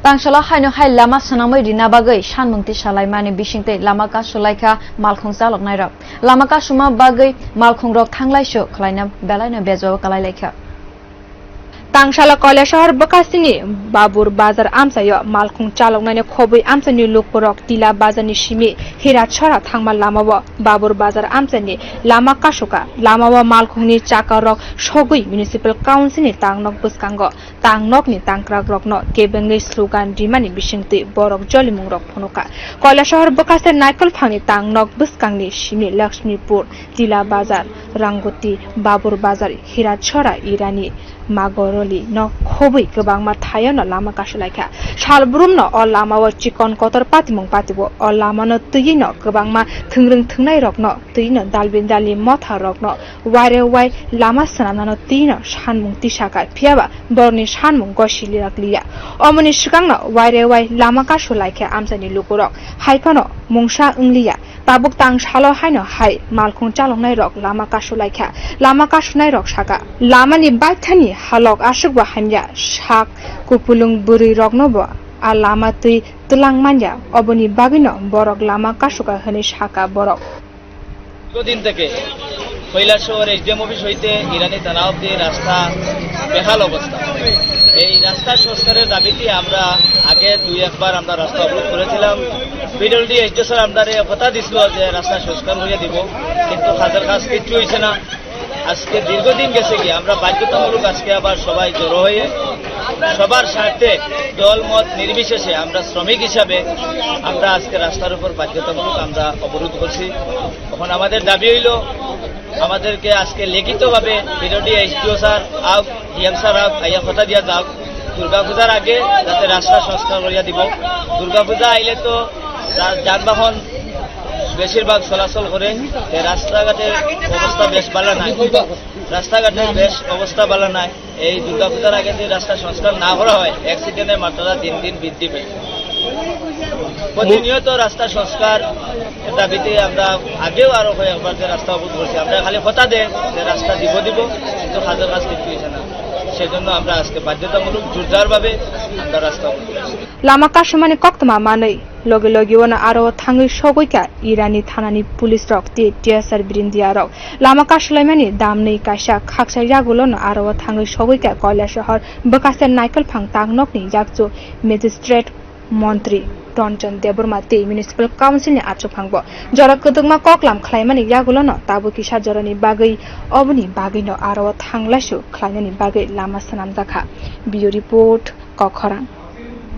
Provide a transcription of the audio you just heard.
Tangshala haino hai lama sanamai rina bagai shanmungti salaimani bisingte lama ka sulaika malkhung salok nairok lama ka suma bagai malkhung rok thanglaiso khlaina belaina bejo kalai lekha Tangshala Koila Shahar Bakasini Babur Bazar Amsayo Malkhung Chaloknani Khobui Amsani Lukporok Tila Bazani Shimi Hira Chara Thangma Lamawa Babur Bazar Amsani Lama Kashuka Lamawa Malkhungni Chakarok Shogui Municipal Council ni Tangnok Buskango Tangnok ni Tangkrak Rokno Kebengni slogan Dimani Bishingti Borok Jolimung Rok Phonoka Koila Shahar Bakasir Naikol Phangni Tangnok Buskangni Shimi Lakshmipur Tila Bazar Rangoti Babur Bazar Hira Chara Irani Magoroli no khobui gobang ma thayo no lama kasulaika salbrum no o lama wa chikon kotor patimong patibo o lama no tui no gobang ma thungrung thungnai rok no tui no dalbin dali motha rok no wire wai lama sanana no tui no shanmung tisaka phiaba borni shanmung gosili rakliya omoni shikang no wire wai lama kasulaika amsani lukurok haikono mungsa ungliya tabuk tang shalo haino hai malkhung chalongnai rok lama kasunai rok saka lama ni baithani halok asukwa hamya shak kupulung buri roknobo a lama tui tulang manja oboni bagino borok lama kasuka hani shaka borok দিন থেকে Kailashahar SDM office হইতে ইরানি থানা অবধি রাস্তা বেহাল অবস্থা এই রাস্তা সংস্কারের দাবিতে আমরা আগে দুই একবার আমরা রাস্তা অবরোধ করেছিলাম পিডব্লিউডি এসডিও স্যার আমাদের কথা দিছিল যে রাস্তা সংস্কার হয়ে দিব কিন্তু কাজের কাজ কিছু হয়েছে না আজকে দীর্ঘদিন গেছে কি আমরা বাধ্যতামূলক আজকে আবার সবাই জড়ো হয়ে সবার স্বার্থে দল মত নির্বিশেষে আমরা শ্রমিক হিসাবে আমরা আজকে রাস্তার উপর বাধ্যতামূলক আমরা অবরোধ করছি এখন আমাদের দাবি হইল আমাদেরকে আজকে লিখিতভাবে পিডব্লিউডি এসডিও স্যার আও ডিএম স্যার আইয়া কথা দিয়া যাও দুর্গাপূজার আগে যাতে রাস্তা সংস্কার করিয়া দিব দুর্গাপূজা আইলে তো যানবাহন বেশিরভাগ চলাচল করে রাস্তাঘাটের অবস্থা বেশ ভালো নাই রাস্তাঘাটের বেশ অবস্থা ভালো নাই এই দুর্গাপূজার আগে যদি রাস্তা সংস্কার না করা হয় অ্যাক্সিডেন্টের মাত্রা দিন দিন বৃদ্ধি পায় প্রতিনিয়ত রাস্তা সংস্কার দাবিতে আমরা আগেও আরো কয়েকবার যে রাস্তা অবরোধ করছি আমরা খালি কথা দেয় যে রাস্তা দিব কিন্তু কাজের কাজ কিছু হয়েছে না সেজন্য আমরা আজকে বাধ্যতামূলক জোরদারভাবে আমরা রাস্তা অবরোধ করছি lama kasumani koktama manai loge loge wana aro thangai sogoika irani thanani police rok te tsr brindia rok lama kasulaimani damnei kaisa khaksa yagulo no aro thangai sogoika Koila Shahar Bakasir Naikol Phang Tangnok ni yakcho magistrate মন্ত্রী টনচন দেববর্মা তে municipal council ni achu phangbo jora kudungma koklam khlaimani yagulo no tabu kisa jorani bagai obni bagai no aro thanglaisu khlainani bagai lama sanam jakha video report kokhorang